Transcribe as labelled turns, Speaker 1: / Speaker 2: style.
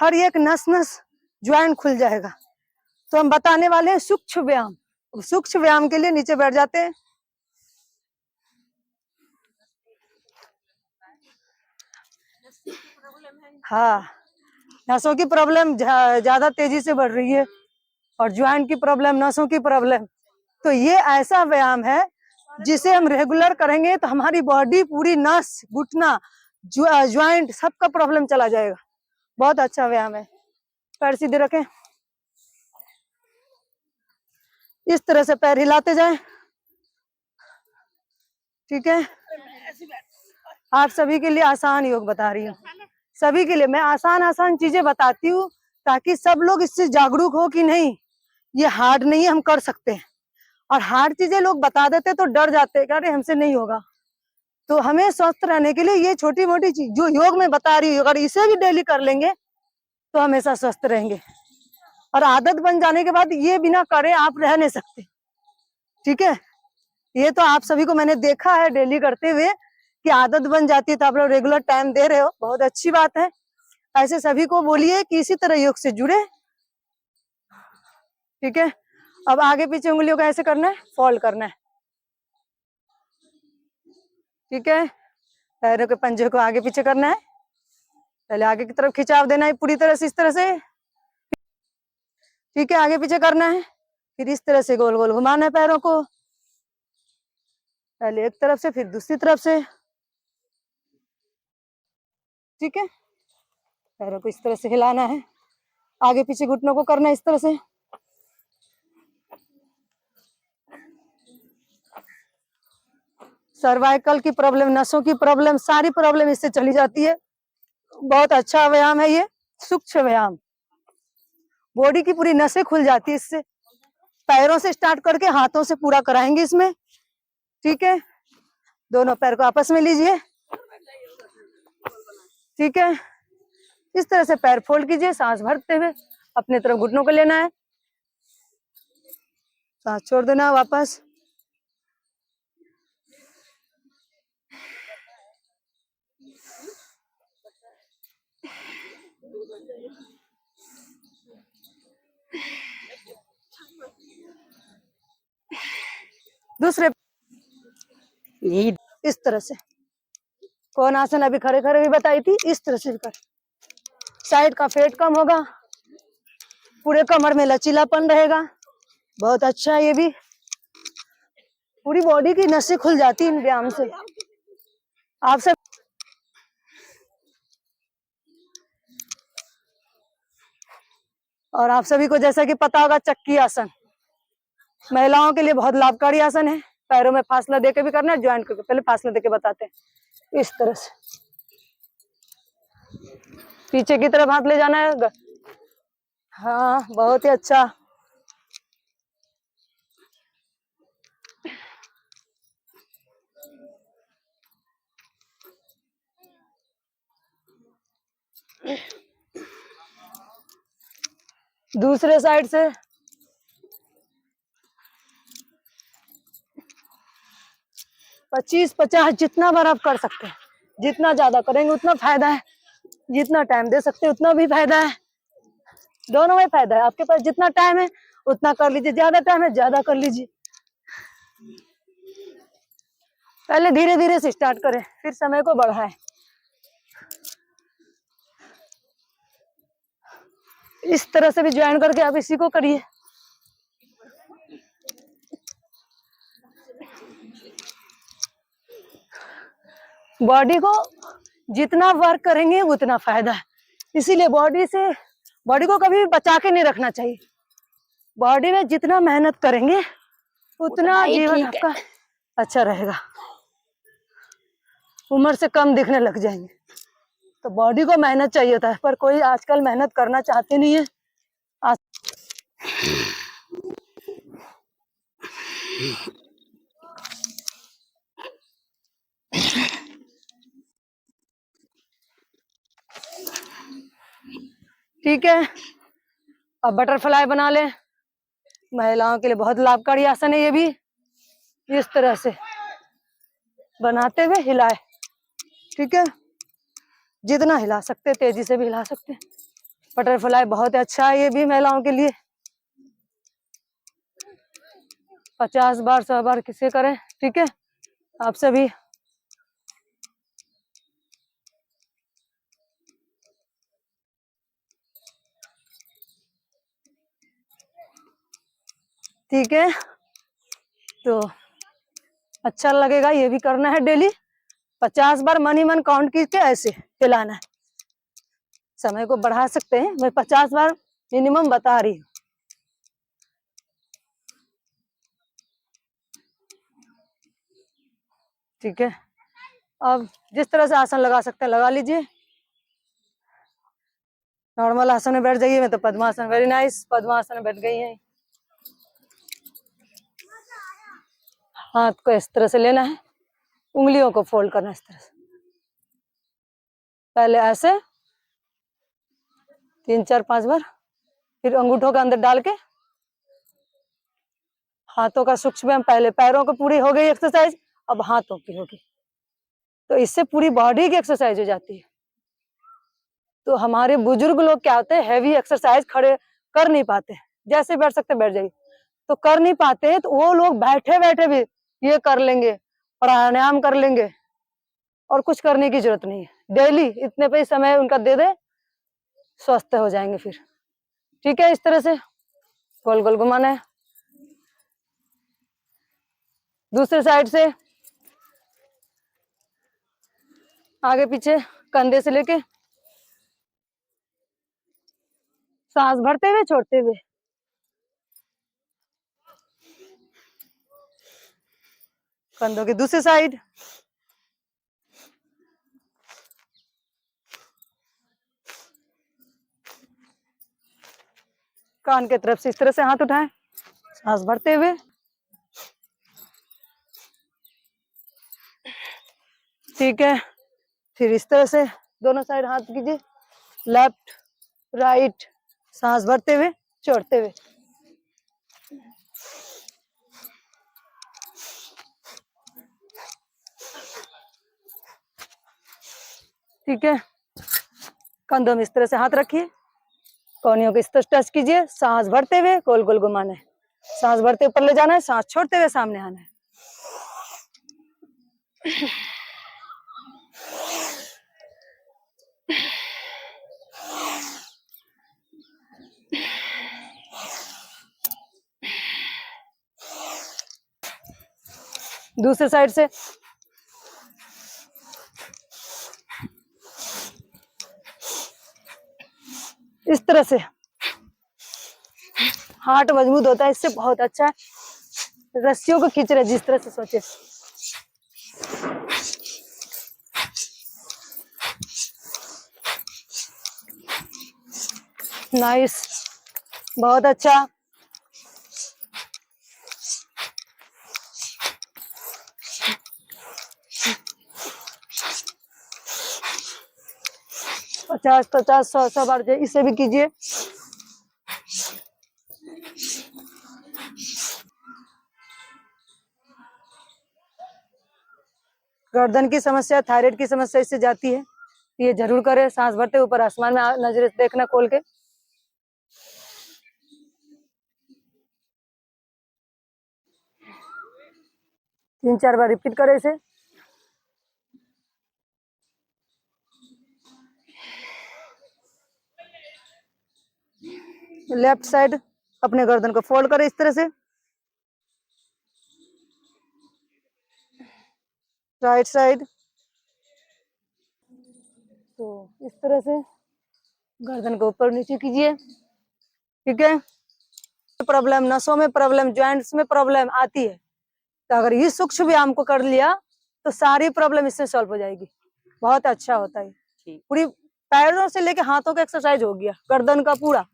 Speaker 1: हर एक नस नस ज्वाइंट खुल जाएगा। तो हम बताने वाले हैं सूक्ष्म व्यायाम। सूक्ष्म व्यायाम के लिए नीचे बैठ जाते हैं। हाँ, नसों की प्रॉब्लम ज्यादा तेजी से बढ़ रही है और ज्वाइंट की प्रॉब्लम, नसों की प्रॉब्लम। तो ये ऐसा व्यायाम है जिसे हम रेगुलर करेंगे तो हमारी बॉडी पूरी, नस, घुटना, ज्वाइंट, सबका प्रॉब्लम चला जाएगा। बहुत अच्छा व्यायाम है। पैर सीधे रखें, इस तरह से पैर हिलाते जाएं। ठीक है, आप सभी के लिए आसान योग बता रही हूँ। सभी के लिए मैं आसान आसान चीजें बताती हूँ ताकि सब लोग इससे जागरूक हो कि नहीं, ये हार्ड नहीं है, हम कर सकते हैं। और हार्ड चीजें लोग बता देते तो डर जाते हैं, अरे हमसे नहीं होगा। तो हमें स्वस्थ रहने के लिए ये छोटी मोटी चीज जो योग में बता रही हूँ, अगर इसे भी डेली कर लेंगे तो हमेशा स्वस्थ रहेंगे। और आदत बन जाने के बाद ये बिना करे आप रह नहीं सकते। ठीक है, ये तो आप सभी को मैंने देखा है डेली करते हुए कि आदत बन जाती है, तो आप लोग रेगुलर टाइम दे रहे हो, बहुत अच्छी बात है। ऐसे सभी को बोलिए कि इसी तरह योग से जुड़े। ठीक है, अब आगे पीछे उंगलियों का ऐसे करना है, फोल्ड करना है। ठीक है, पैरों के पंजे को आगे पीछे करना है। पहले आगे की तरफ खिंचाव देना है पूरी तरह से, इस तरह से। ठीक है, आगे पीछे करना है, फिर इस तरह से गोल गोल घुमाना है पैरों को, पहले एक तरफ से फिर दूसरी तरफ से। ठीक है, पैरों को इस तरह से हिलाना है, आगे पीछे घुटनों को करना है इस तरह से। सर्वाइकल की प्रॉब्लम, नसों की प्रॉब्लम, सारी प्रॉब्लम इससे चली जाती है। बहुत अच्छा व्यायाम है ये सूक्ष्म व्यायाम। बॉडी की पूरी नसें खुल जाती है इससे। पैरों से स्टार्ट करके हाथों से पूरा कराएंगे इसमें। ठीक है, दोनों पैर को आपस में लीजिए। ठीक है, इस तरह से पैर फोल्ड कीजिए, सांस भरते हुए अपने तरफ घुटनों को लेना है, सांस छोड़ देना वापस। दूसरे इस तरह से, कौन आसन अभी खड़े खड़े भी बताई थी, इस तरह से भी कर। साइड का फैट कम होगा, पूरे कमर में लचीलापन रहेगा। बहुत अच्छा है ये भी, पूरी बॉडी की नसें खुल जाती है इन व्यायाम से। आप सब और आप सभी को जैसा कि पता होगा, चक्की आसन महिलाओं के लिए बहुत लाभकारी आसन है। पैरों में फासला देके भी करना है, ज्वाइंट करके पहले फासला देके बताते हैं। इस तरह से पीछे की तरफ हाथ ले जाना है। हाँ, बहुत ही अच्छा। दूसरे साइड से 25-50 जितना बार आप कर सकते हैं। जितना ज्यादा करेंगे उतना फायदा है, जितना टाइम दे सकते हैं उतना भी फायदा है। दोनों में फायदा है, आपके पास जितना टाइम है उतना कर लीजिए, ज्यादा टाइम है ज्यादा कर लीजिए। पहले धीरे धीरे से स्टार्ट करें, फिर समय को बढ़ाएं। इस तरह से भी ज्वाइन करके आप इसी को करिए। बॉडी को जितना वर्क करेंगे उतना फायदा है, इसीलिए बॉडी को कभी बचा के नहीं रखना चाहिए। बॉडी में जितना मेहनत करेंगे उतना जीवन आपका अच्छा रहेगा, उम्र से कम दिखने लग जाएंगे। तो बॉडी को मेहनत चाहिए होता है, पर कोई आजकल मेहनत करना चाहते नहीं है। ठीक है, अब बटरफ्लाई बना ले। महिलाओं के लिए बहुत लाभकारी आसन है ये भी। इस तरह से बनाते हुए हिलाए। ठीक है, जितना हिला सकते तेजी से भी हिला सकते। बटरफ्लाई बहुत अच्छा है, ये भी महिलाओं के लिए। 50 बार 100 बार किसे करें, ठीक है आप सभी। ठीक है, तो अच्छा लगेगा, ये भी करना है डेली। 50 बार मन ही मन काउंट करके ऐसे हिलाना है। समय को बढ़ा सकते हैं, मैं 50 बार मिनिमम बता रही हूँ। ठीक है, अब जिस तरह से आसन लगा सकते हैं लगा लीजिए। नॉर्मल आसन में बैठ जाइए, मैं तो पद्मासन, वेरी नाइस, पद्मासन में बैठ गई है। हाथ को इस तरह से लेना है, उंगलियों को फोल्ड करना है इस तरह से। पहले ऐसे 3 4 5 बार, फिर अंगूठों का अंदर डाल के हाथों का सूक्ष्म, पहले पैरों को पूरी हो गई एक्सरसाइज, अब हाथों की होगी, तो इससे पूरी बॉडी की एक्सरसाइज हो जाती है। तो हमारे बुजुर्ग लोग क्या होते हैं, हैवी एक्सरसाइज खड़े कर नहीं पाते, जैसे बैठ सकते बैठ जाइए, तो कर नहीं पाते, तो वो लोग बैठे बैठे भी ये कर लेंगे, प्राणायाम कर लेंगे, और कुछ करने की जरूरत नहीं है। डेली इतने पे समय उनका दे दे, स्वस्थ हो जाएंगे फिर। ठीक है, इस तरह से गोल गोल घुमाना है। दूसरे साइड से आगे पीछे, कंधे से लेके सांस भरते हुए छोड़ते हुए। कंधों की दूसरी साइड, कान के तरफ से इस तरह से हाथ उठाएं, सांस भरते हुए। ठीक है, फिर इस तरह से दोनों साइड हाथ कीजिए, लेफ्ट राइट, सांस भरते हुए छोड़ते हुए। ठीक है, कंधों में इस तरह से हाथ रखिए, कोहनियों को इस तरह टच कीजिए, सांस भरते हुए गोल गोल घुमाना है, सांस भरते ऊपर ले जाना है, सांस छोड़ते हुए सामने आना है। दूसरे साइड से इस तरह से हार्ट मजबूत होता है, इससे बहुत अच्छा है। रस्सियों को खींच रहे जिस तरह से, सोचे नाइस, बहुत अच्छा। पचास 100 बार इसे भी कीजिए। गर्दन की समस्या, थायराइड की समस्या इससे जाती है, ये जरूर करें। सांस भरते ऊपर आसमान में नजर देखना खोल के। तीन चार बार रिपीट करें इसे। लेफ्ट साइड अपने गर्दन को फोल्ड करें इस तरह से, राइट साइड, तो इस तरह से गर्दन को ऊपर नीचे कीजिए। ठीक है, प्रॉब्लम, नसों में प्रॉब्लम, जॉइंट्स में प्रॉब्लम आती है, तो अगर ये सूक्ष्म व्यायाम को कर लिया तो सारी प्रॉब्लम इससे सॉल्व हो जाएगी। बहुत अच्छा होता है, पूरी पैरों से लेके हाथों का एक्सरसाइज हो गया, गर्दन का पूरा।